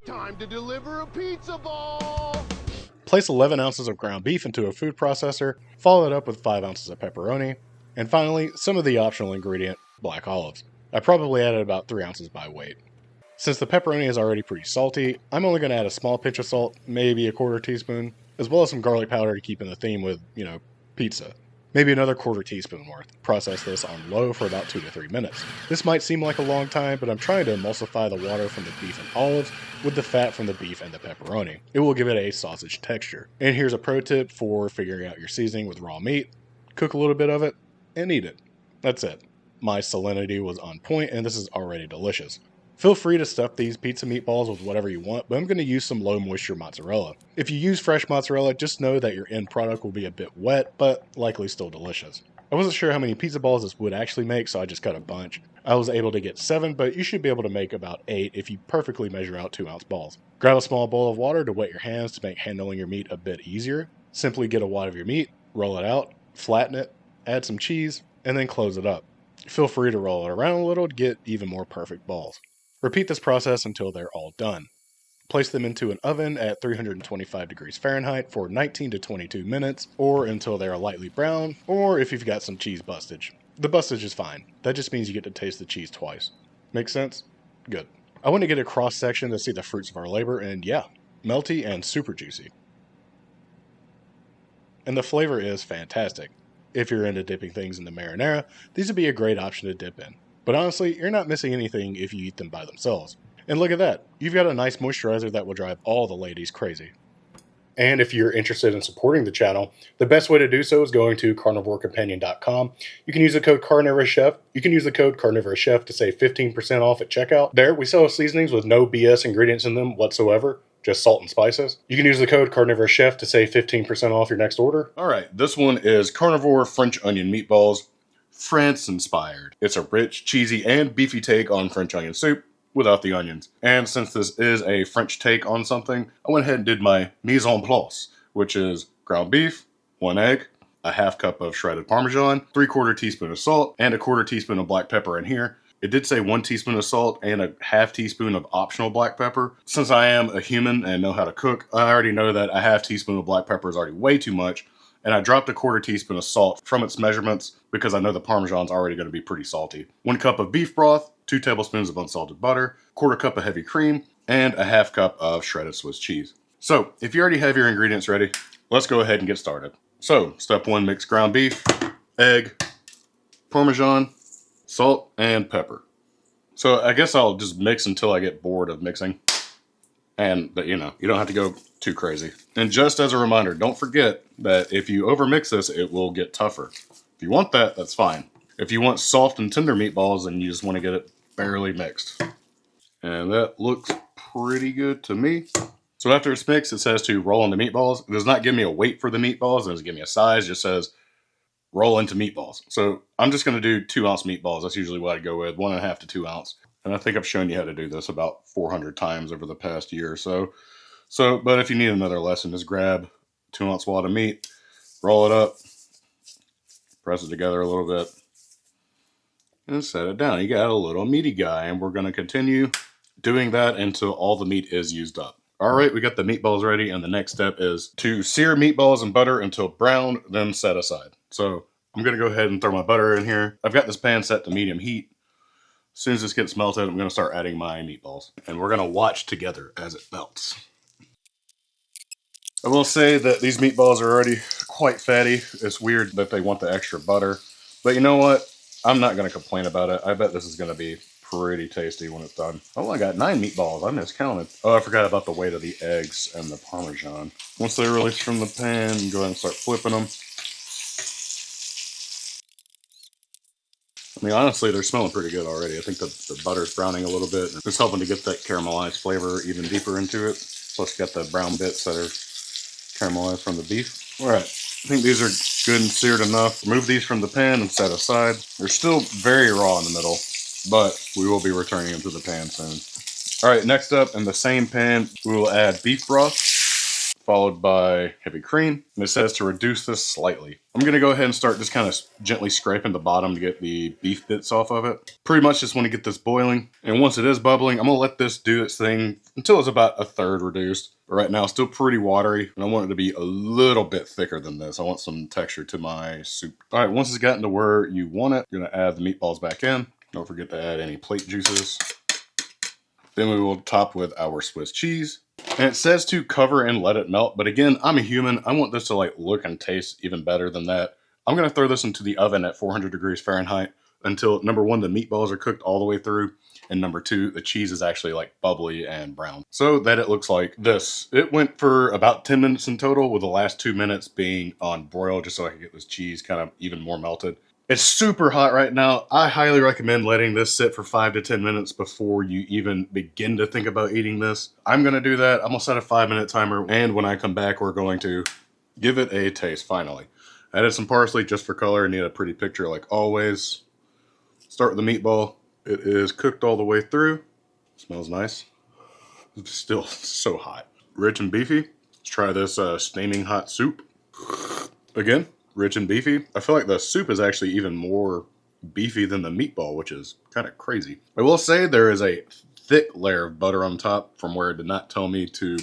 Time to deliver a pizza ball! Place 11 ounces of ground beef into a food processor, follow it up with 5 ounces of pepperoni, and finally, some of the optional ingredient, black olives. I probably added about 3 ounces by weight. Since the pepperoni is already pretty salty, I'm only going to add a small pinch of salt, maybe a quarter teaspoon, as well as some garlic powder to keep in the theme with, pizza. Maybe another quarter teaspoon worth. Process this on low for about 2 to 3 minutes. This might seem like a long time, but I'm trying to emulsify the water from the beef and olives with the fat from the beef and the pepperoni. It will give it a sausage texture. And here's a pro tip for figuring out your seasoning with raw meat. Cook a little bit of it and eat it. That's it. My salinity was on point and this is already delicious. Feel free to stuff these pizza meatballs with whatever you want, but I'm going to use some low moisture mozzarella. If you use fresh mozzarella, just know that your end product will be a bit wet, but likely still delicious. I wasn't sure how many pizza balls this would actually make, so I just cut a bunch. I was able to get 7, but you should be able to make about 8 if you perfectly measure out 2-ounce balls. Grab a small bowl of water to wet your hands to make handling your meat a bit easier. Simply get a wad of your meat, roll it out, flatten it, add some cheese, and then close it up. Feel free to roll it around a little to get even more perfect balls. Repeat this process until they're all done. Place them into an oven at 325 degrees Fahrenheit for 19 to 22 minutes, or until they are lightly brown, or if you've got some cheese bustage. The bustage is fine. That just means you get to taste the cheese twice. Make sense? Good. I want to get a cross section to see the fruits of our labor, and yeah, melty and super juicy. And the flavor is fantastic. If you're into dipping things in the marinara, these would be a great option to dip in. But honestly, you're not missing anything if you eat them by themselves. And look at that, you've got a nice moisturizer that will drive all the ladies crazy. And if you're interested in supporting the channel, the best way to do so is going to CarnivoreCompanion.com. You can use the code CarnivorousChef. You can use the code CarnivorousChef to save 15% off at checkout. There, we sell seasonings with no BS ingredients in them whatsoever, just salt and spices. You can use the code CarnivorousChef to save 15% off your next order. All right, this one is Carnivore French Onion Meatballs. France-inspired. It's a rich, cheesy, and beefy take on French onion soup without the onions. And since this is a French take on something, I went ahead and did my mise en place, which is ground beef, 1 egg, a half cup of shredded Parmesan, 3/4 teaspoon of salt, and a 1/4 teaspoon of black pepper in here. It did say 1 teaspoon of salt and a half teaspoon of optional black pepper. Since I am a human and know how to cook, I already know that a half teaspoon of black pepper is already way too much. And I dropped a 1/4 teaspoon of salt from its measurements because I know the Parmesan's already going to be pretty salty. 1 cup of beef broth, 2 tablespoons of unsalted butter, 1/4 cup of heavy cream, and a half cup of shredded Swiss cheese. So, if you already have your ingredients ready, let's go ahead and get started. So, step 1, mix ground beef, egg, Parmesan, salt, and pepper. So, I guess I'll just mix until I get bored of mixing. And, you don't have to go too crazy. And just as a reminder, don't forget that if you overmix this, it will get tougher. If you want that, that's fine. If you want soft and tender meatballs, then you just want to get it barely mixed. And that looks pretty good to me. So after it's mixed, it says to roll into meatballs. It does not give me a weight for the meatballs. It doesn't give me a size. It just says roll into meatballs. So I'm just going to do 2-ounce meatballs. That's usually what I go with, 1.5 to 2 ounce. And I think I've shown you how to do this about 400 times over the past year or so. But if you need another lesson, just grab 2-ounce wad of meat, roll it up, press it together a little bit, and set it down. You got a little meaty guy, and we're going to continue doing that until all the meat is used up. All right, we got the meatballs ready, and the next step is to sear meatballs in butter until brown, then set aside. So I'm going to go ahead and throw my butter in here. I've got this pan set to medium heat. As soon as this gets melted, I'm going to start adding my meatballs. And we're going to watch together as it melts. I will say that these meatballs are already quite fatty. It's weird that they want the extra butter. But you know what? I'm not going to complain about it. I bet this is going to be pretty tasty when it's done. Oh, I got 9 meatballs. I miscounted. Oh, I forgot about the weight of the eggs and the Parmesan. Once they're released from the pan, you go ahead and start flipping them. I mean, honestly, they're smelling pretty good already. I think the butter's browning a little bit. It's helping to get that caramelized flavor even deeper into it. Plus, you got the brown bits that are caramelized from the beef. All right, I think these are good and seared enough. Remove these from the pan and set aside. They're still very raw in the middle, but we will be returning them to the pan soon. All right, next up, in the same pan, we will add beef broth, followed by heavy cream. And it says to reduce this slightly. I'm going to go ahead and start just kind of gently scraping the bottom to get the beef bits off of it. Pretty much just want to get this boiling. And once it is bubbling, I'm going to let this do its thing until it's about a third reduced. But right now it's still pretty watery, and I want it to be a little bit thicker than this. I want some texture to my soup. All right, once it's gotten to where you want it, you're going to add the meatballs back in. Don't forget to add any plate juices. Then we will top with our Swiss cheese. And it says to cover and let it melt, but again, I'm a human. I want this to like look and taste even better than that. I'm going to throw this into the oven at 400 degrees Fahrenheit until, number one, the meatballs are cooked all the way through, and number two, the cheese is actually like bubbly and brown, so that it looks like this. It went for about 10 minutes in total, with the last 2 minutes being on broil, just so I can get this cheese kind of even more melted. It's super hot right now. I highly recommend letting this sit for 5 to 10 minutes before you even begin to think about eating this. I'm gonna do that. I'm gonna set a 5-minute timer, and when I come back, we're going to give it a taste finally. I added some parsley just for color. Need a pretty picture like always. Start with the meatball. It is cooked all the way through. Smells nice. It's still so hot. Rich and beefy. Let's try this steaming hot soup. Again, rich and beefy. I feel like the soup is actually even more beefy than the meatball, which is kind of crazy. I will say there is a thick layer of butter on top from where it did not tell me to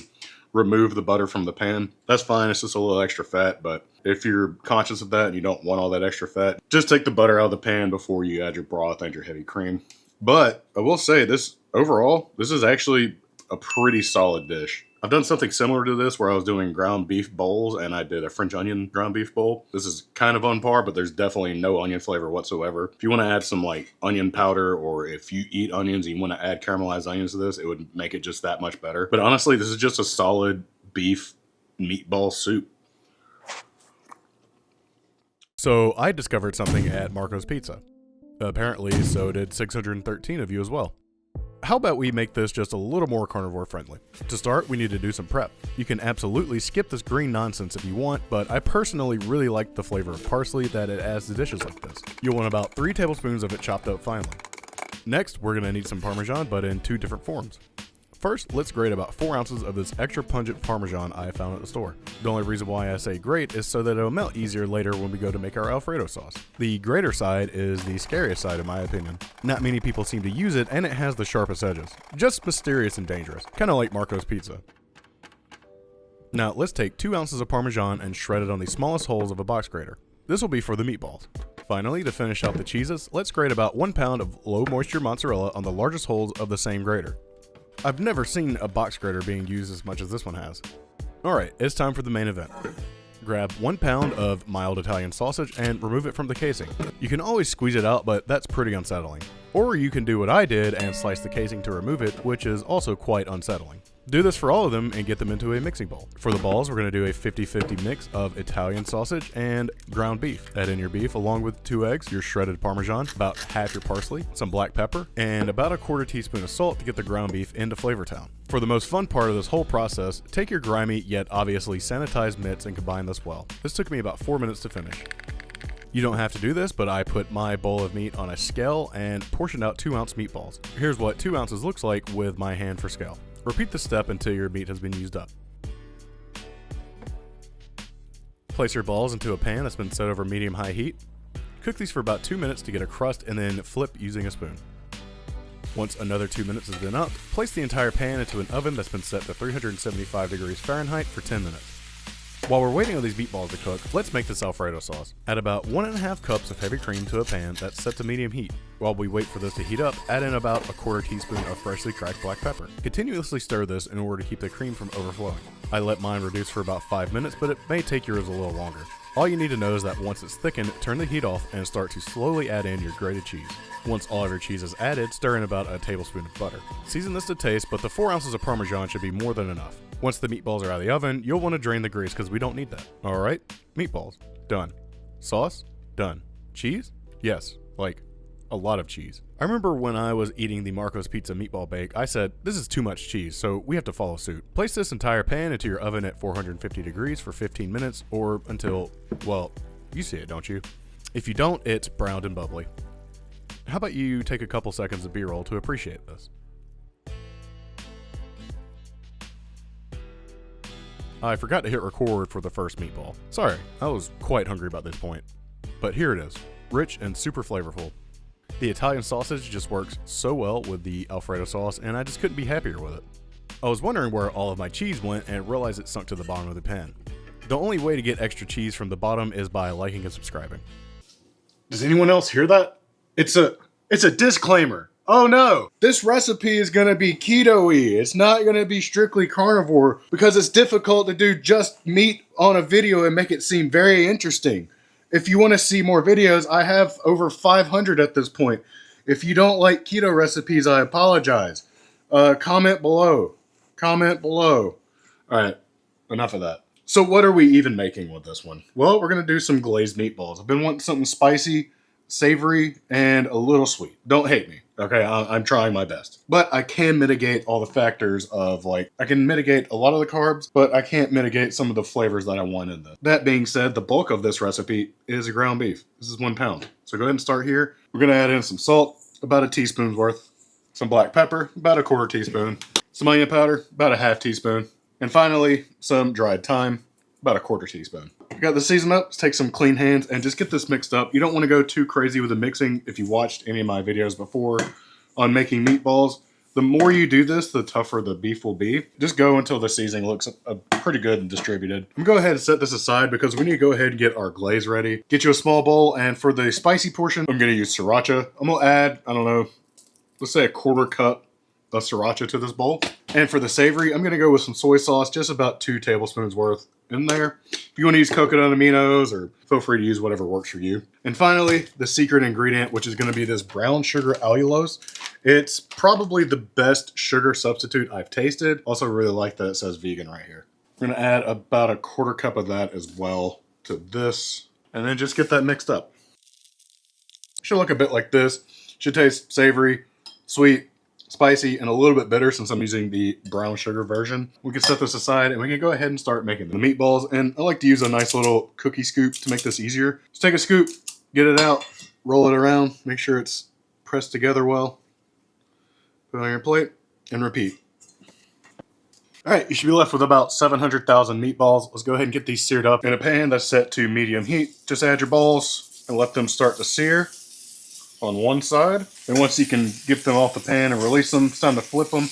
remove the butter from the pan. That's fine, it's just a little extra fat, but if you're conscious of that and you don't want all that extra fat, just take the butter out of the pan before you add your broth and your heavy cream. But I will say this, overall, this is actually a pretty solid dish. I've done something similar to this where I was doing ground beef bowls, and I did a French onion ground beef bowl. This is kind of on par, but there's definitely no onion flavor whatsoever. If you want to add some like onion powder, or if you eat onions and you want to add caramelized onions to this, it would make it just that much better. But honestly, this is just a solid beef meatball soup. So I discovered something at Marco's Pizza. Apparently, so did 613 of you as well. How about we make this just a little more carnivore friendly? To start, we need to do some prep. You can absolutely skip this green nonsense if you want, but I personally really like the flavor of parsley that it adds to dishes like this. You'll want about 3 tablespoons of it chopped up finely. Next, we're going to need some Parmesan, but in 2 different forms. First, let's grate about 4 ounces of this extra pungent Parmesan I found at the store. The only reason why I say grate is so that it'll melt easier later when we go to make our Alfredo sauce. The grater side is the scariest side in my opinion. Not many people seem to use it, and it has the sharpest edges. Just mysterious and dangerous, kind of like Marco's Pizza. Now let's take 2 ounces of Parmesan and shred it on the smallest holes of a box grater. This will be for the meatballs. Finally, to finish out the cheeses, let's grate about 1 pound of low moisture mozzarella on the largest holes of the same grater. I've never seen a box grater being used as much as this one has. Alright, it's time for the main event. Grab 1 pound of mild Italian sausage and remove it from the casing. You can always squeeze it out, but that's pretty unsettling. Or you can do what I did and slice the casing to remove it, which is also quite unsettling. Do this for all of them and get them into a mixing bowl. For the balls, we're going to do a 50-50 mix of Italian sausage and ground beef. Add in your beef along with 2 eggs, your shredded Parmesan, about half your parsley, some black pepper, and about a 1/4 teaspoon of salt to get the ground beef into Flavor Town. For the most fun part of this whole process, take your grimy yet obviously sanitized mitts and combine this well. This took me about 4 minutes to finish. You don't have to do this, but I put my bowl of meat on a scale and portioned out 2-ounce meatballs. Here's what 2 ounces looks like with my hand for scale. Repeat the step until your meat has been used up. Place your balls into a pan that's been set over medium-high heat. Cook these for about 2 minutes to get a crust and then flip using a spoon. Once another 2 minutes has been up, place the entire pan into an oven that's been set to 375 degrees Fahrenheit for 10 minutes. While we're waiting on these meatballs to cook, let's make this Alfredo sauce. Add about 1.5 cups of heavy cream to a pan that's set to medium heat. While we wait for this to heat up, add in about a 1/4 teaspoon of freshly cracked black pepper. Continuously stir this in order to keep the cream from overflowing. I let mine reduce for about 5 minutes, but it may take yours a little longer. All you need to know is that once it's thickened, turn the heat off and start to slowly add in your grated cheese. Once all of your cheese is added, stir in about a tablespoon of butter. Season this to taste, but the 4 ounces of Parmesan should be more than enough. Once the meatballs are out of the oven, you'll want to drain the grease because we don't need that. Alright, meatballs, done. Sauce, done. Cheese? Yes, like a lot of cheese. I remember when I was eating the Marco's Pizza meatball bake, I said, this is too much cheese, so we have to follow suit. Place this entire pan into your oven at 450 degrees for 15 minutes or until, well, you see it, don't you? If you don't, it's browned and bubbly. How about you take a couple seconds of B-roll to appreciate this? I forgot to hit record for the first meatball. Sorry, I was quite hungry about this point. But here it is, rich and super flavorful. The Italian sausage just works so well with the Alfredo sauce, and I just couldn't be happier with it. I was wondering where all of my cheese went and realized it sunk to the bottom of the pan. The only way to get extra cheese from the bottom is by liking and subscribing. Does anyone else hear that? It's a disclaimer. Oh no, this recipe is going to be keto-y. It's not going to be strictly carnivore because it's difficult to do just meat on a video and make it seem very interesting. If you want to see more videos, I have over 500 at this point. If you don't like keto recipes, I apologize. Comment below. Comment below. All right, enough of that. So what are we even making with this one? Well, we're going to do some glazed meatballs. I've been wanting something spicy, savory, and a little sweet. Don't hate me, okay? I'm trying my best. But I can mitigate all the factors of, like, I can mitigate a lot of the carbs, but I can't mitigate some of the flavors that I want in this. That being said, the bulk of this recipe is ground beef. This is 1 pound. So go ahead and start here. We're going to add in some salt, about a teaspoon's worth, some black pepper, about a 1/4 teaspoon, some onion powder, about a 1/2 teaspoon, and finally, some dried thyme, about a 1/4 teaspoon. You got the season up, let's take some clean hands and just get this mixed up. You don't want to go too crazy with the mixing. If you watched any of my videos before on making meatballs, the more you do this, the tougher the beef will be. Just go until the seasoning looks pretty good and distributed. I'm going to go ahead and set this aside because we need to go ahead and get our glaze ready. Get you a small bowl, and for the spicy portion, I'm going to use sriracha. I'm going to add, I don't know, let's say a 1/4 cup of sriracha to this bowl. And for the savory, I'm going to go with some soy sauce, just about 2 tablespoons worth in there. If you want to use coconut aminos, or feel free to use whatever works for you. And finally, the secret ingredient, which is going to be this brown sugar allulose. It's probably the best sugar substitute I've tasted. Also really like that it says vegan right here. We're going to add about a 1/4 cup of that as well to this, and then just get that mixed up. Should look a bit like this. Should taste savory, sweet, spicy, and a little bit bitter since I'm using the brown sugar version. We can set this aside and we can go ahead and start making the meatballs. And I like to use a nice little cookie scoop to make this easier. Just take a scoop, get it out, roll it around, make sure it's pressed together well. Put it on your plate and repeat. All right, you should be left with about 700,000 meatballs. Let's go ahead and get these seared up in a pan that's set to medium heat. Just add your balls and let them start to sear on one side. And once you can get them off the pan and release them, it's time to flip them.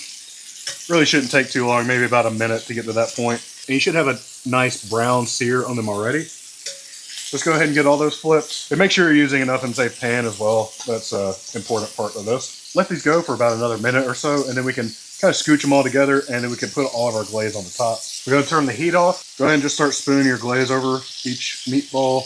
Really shouldn't take too long, maybe about a minute to get to that point. And you should have a nice brown sear on them already. Just go ahead and get all those flipped. And make sure you're using an oven-safe pan as well. That's an important part of this. Let these go for about another minute or so, and then we can kind of scooch them all together, and then we can put all of our glaze on the top. We're going to turn the heat off. Go ahead and just start spooning your glaze over each meatball.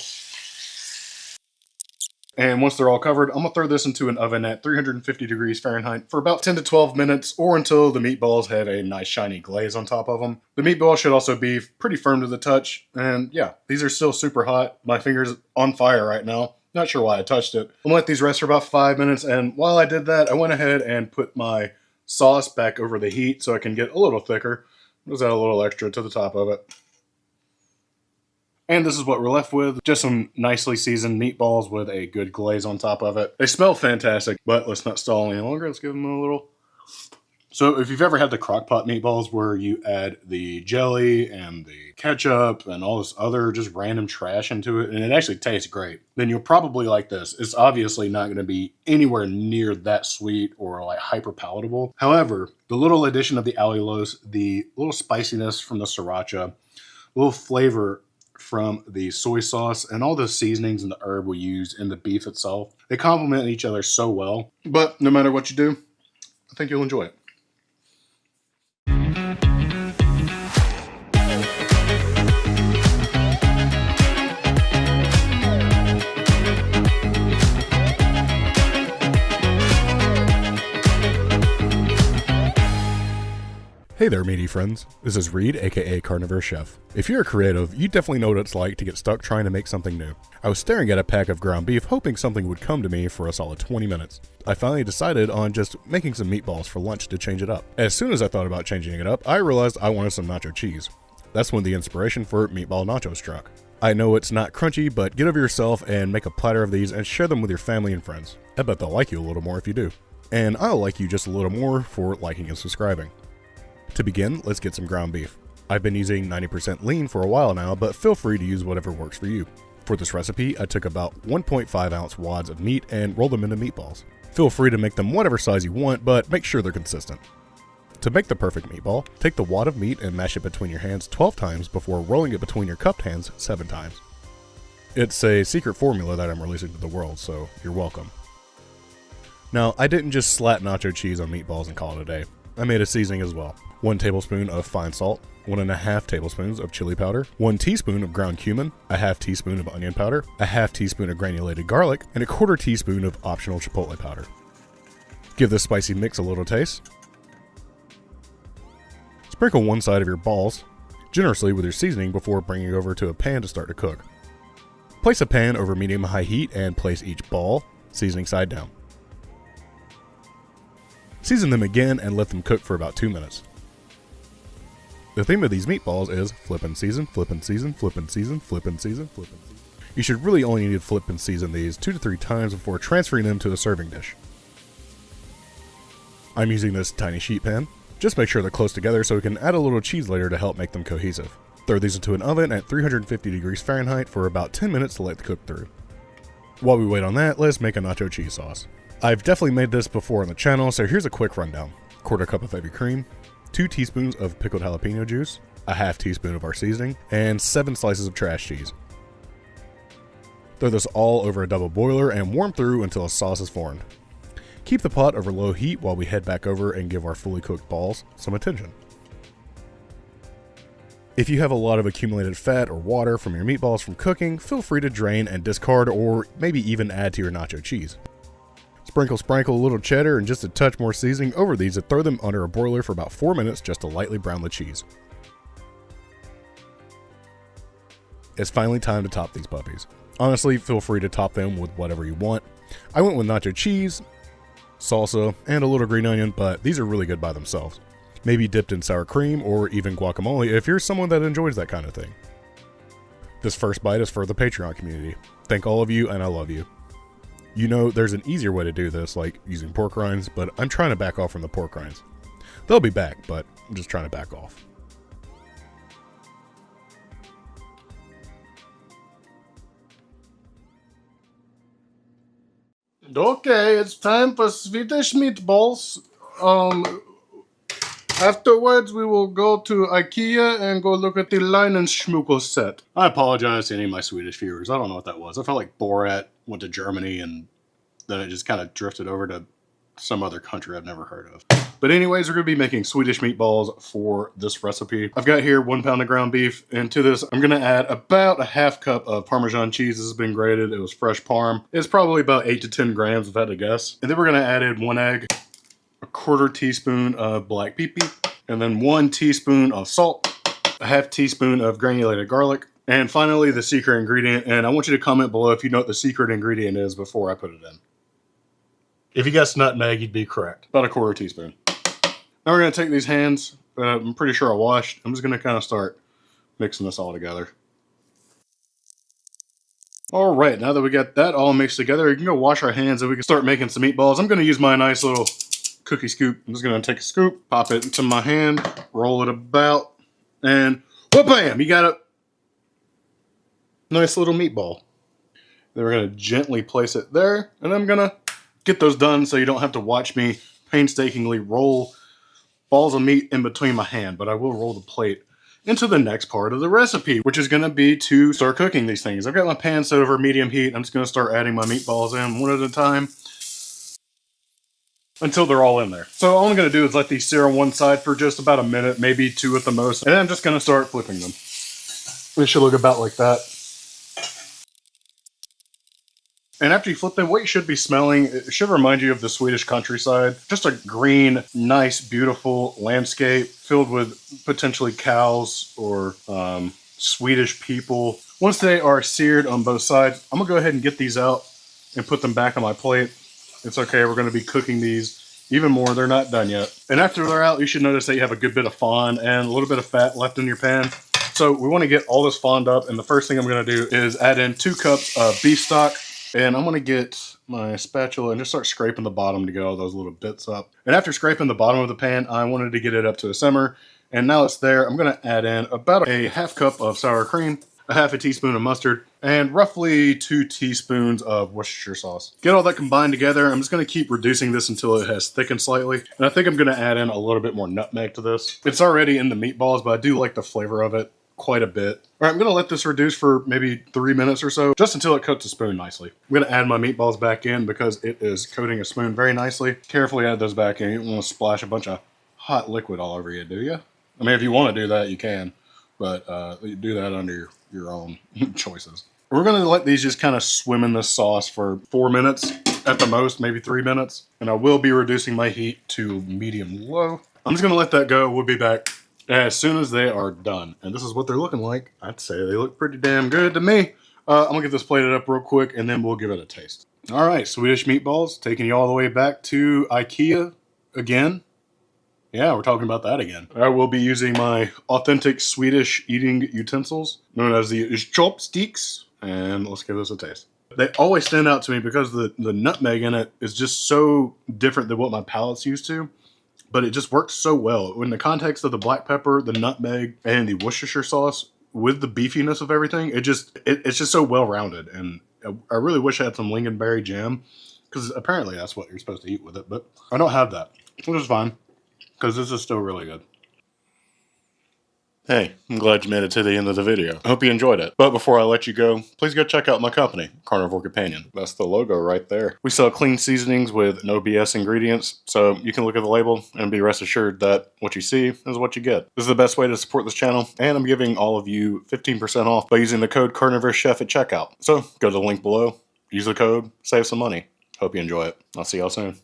And once they're all covered, I'm going to throw this into an oven at 350 degrees Fahrenheit for about 10 to 12 minutes, or until the meatballs have a nice shiny glaze on top of them. The meatball should also be pretty firm to the touch. And yeah, these are still super hot. My finger's on fire right now. Not sure why I touched it. I'm going to let these rest for about 5 minutes. And while I did that, I went ahead and put my sauce back over the heat so I can get a little thicker. Just add a little extra to the top of it. And this is what we're left with. Just some nicely seasoned meatballs with a good glaze on top of it. They smell fantastic, but let's not stall any longer. Let's give them a little. So if you've ever had the crock-pot meatballs where you add the jelly and the ketchup and all this other just random trash into it, and it actually tastes great, then you'll probably like this. It's obviously not going to be anywhere near that sweet or like hyper palatable. However, the little addition of the allulose, the little spiciness from the sriracha, a little flavor from the soy sauce, and all the seasonings and the herb we use in the beef itself, they complement each other so well. But no matter what you do, I think you'll enjoy it. Hey there, meaty friends. This is Reed, aka CarnivorousChef. If you're a creative, you definitely know what it's like to get stuck trying to make something new. I was staring at a pack of ground beef, hoping something would come to me for a solid 20 minutes. I finally decided on just making some meatballs for lunch to change it up. As soon as I thought about changing it up, I realized I wanted some nacho cheese. That's when the inspiration for meatball nachos struck. I know it's not crunchy, but get over yourself and make a platter of these and share them with your family and friends. I bet they'll like you a little more if you do. And I'll like you just a little more for liking and subscribing. To begin, let's get some ground beef. I've been using 90% lean for a while now, but feel free to use whatever works for you. For this recipe, I took about 1.5 ounce wads of meat and rolled them into meatballs. Feel free to make them whatever size you want, but make sure they're consistent. To make the perfect meatball, take the wad of meat and mash it between your hands 12 times before rolling it between your cupped hands 7 times. It's a secret formula that I'm releasing to the world, so you're welcome. Now, I didn't just slat nacho cheese on meatballs and call it a day. I made a seasoning as well. 1 tablespoon of fine salt, 1.5 tablespoons of chili powder, 1 teaspoon of ground cumin, a half teaspoon of onion powder, a half teaspoon of granulated garlic, and a quarter teaspoon of optional chipotle powder. Give this spicy mix a little taste. Sprinkle one side of your balls generously with your seasoning before bringing it over to a pan to start to cook. Place a pan over medium-high heat and place each ball, seasoning side down. Season them again and let them cook for about 2 minutes. The theme of these meatballs is flip and season, flip and season, flip and season, flip and season, flip and season. You should really only need to flip and season these 2 to 3 times before transferring them to a serving dish. I'm using this tiny sheet pan. Just make sure they're close together so we can add a little cheese later to help make them cohesive. Throw these into an oven at 350 degrees Fahrenheit for about 10 minutes to let it cook through. While we wait on that, let's make a nacho cheese sauce. I've definitely made this before on the channel, so here's a quick rundown. Quarter cup of heavy cream, 2 teaspoons of pickled jalapeno juice, a half teaspoon of our seasoning, and 7 slices of trash cheese. Throw this all over a double boiler and warm through until a sauce is formed. Keep the pot over low heat while we head back over and give our fully cooked balls some attention. If you have a lot of accumulated fat or water from your meatballs from cooking, feel free to drain and discard or maybe even add to your nacho cheese. Sprinkle a little cheddar and just a touch more seasoning over these and throw them under a broiler for about 4 minutes just to lightly brown the cheese. It's finally time to top these puppies. Honestly, feel free to top them with whatever you want. I went with nacho cheese, salsa, and a little green onion, but these are really good by themselves. Maybe dipped in sour cream or even guacamole if you're someone that enjoys that kind of thing. This first bite is for the Patreon community. Thank all of you, and I love you. You know, there's an easier way to do this, like using pork rinds, but I'm trying to back off from the pork rinds. They'll be back, but I'm just trying to back off. Okay, it's time for Swedish meatballs. Afterwards, we will go to IKEA and go look at the Leinenschmuckel set. I apologize to any of my Swedish viewers. I don't know what that was. I felt like Borat went to Germany and then it just kind of drifted over to some other country I've never heard of. But anyways, we're going to be making Swedish meatballs for this recipe. I've got here 1 pound of ground beef, and to this I'm going to add about a half cup of Parmesan cheese. This has been grated. It was fresh Parm. It's probably about 8 to 10 grams if I had to guess. And then we're going to add in 1 egg, a quarter teaspoon of black pea, and then 1 teaspoon of salt, a half teaspoon of granulated garlic, and finally the secret ingredient. And I want you to comment below if you know what the secret ingredient is before I put it in. If you guessed nutmeg, you'd be correct. About a quarter teaspoon. Now we're going to take these hands, I'm pretty sure I washed. I'm just going to kind of start mixing this all together. All right, now that we got that all mixed together, you can go wash our hands and we can start making some meatballs. I'm going to use my nice little cookie scoop. I'm just going to take a scoop, pop it into my hand, roll it about, and whoop-bam! You got a nice little meatball. Then we're going to gently place it there, and I'm going to get those done so you don't have to watch me painstakingly roll balls of meat in between my hand, but I will roll the plate into the next part of the recipe, which is going to be to start cooking these things. I've got my pan set over medium heat. I'm just going to start adding my meatballs in one at a time until they're all in there. So all I'm going to do is let these sear on one side for just about a minute, maybe 2 at the most, and then I'm just going to start flipping them. It should look about like that. And after you flip them, what you should be smelling, it should remind you of the Swedish countryside. Just a green, nice, beautiful landscape filled with potentially cows or Swedish people. Once they are seared on both sides, I'm gonna go ahead and get these out and put them back on my plate. It's okay, we're gonna be cooking these even more. They're not done yet. And after they're out, you should notice that you have a good bit of fond and a little bit of fat left in your pan. So we wanna get all this fond up, and the first thing I'm gonna do is add in 2 cups of beef stock. And I'm going to get my spatula and just start scraping the bottom to get all those little bits up. And after scraping the bottom of the pan, I wanted to get it up to a simmer. And now it's there. I'm going to add in about a half cup of sour cream, a half a teaspoon of mustard, and roughly 2 teaspoons of Worcestershire sauce. Get all that combined together. I'm just going to keep reducing this until it has thickened slightly. And I think I'm going to add in a little bit more nutmeg to this. It's already in the meatballs, but I do like the flavor of it quite a bit. All right, I'm going to let this reduce for maybe 3 minutes or so, just until it coats the spoon nicely. I'm going to add my meatballs back in because it is coating a spoon very nicely. Carefully add those back in. You don't want to splash a bunch of hot liquid all over you, do you? I mean, if you want to do that, you can, but you do that under your own choices. We're going to let these just kind of swim in this sauce for 4 minutes at the most, maybe 3 minutes. And I will be reducing my heat to medium-low. I'm just going to let that go. We'll be back as soon as they are done. And this is what they're looking like. I'd say they look pretty damn good to me. I'm going to get this plated up real quick, and then we'll give it a taste. All right, Swedish meatballs, taking you all the way back to IKEA again. Yeah, we're talking about that again. I will be using my authentic Swedish eating utensils, known as the chopsticks, and let's give this a taste. They always stand out to me because the nutmeg in it is just so different than what my palate's used to, but it just works so well. In the context of the black pepper, the nutmeg, and the Worcestershire sauce, with the beefiness of everything, it's just so well-rounded, and I really wish I had some lingonberry jam, because apparently that's what you're supposed to eat with it, but I don't have that, which is fine. Because this is still really good. Hey, I'm glad you made it to the end of the video. I hope you enjoyed it. But before I let you go, please go check out my company, Carnivore Companion. That's the logo right there. We sell clean seasonings with no BS ingredients, so you can look at the label and be rest assured that what you see is what you get. This is the best way to support this channel, and I'm giving all of you 15% off by using the code CarnivorousChef at checkout. So go to the link below, use the code, save some money. Hope you enjoy it. I'll see y'all soon.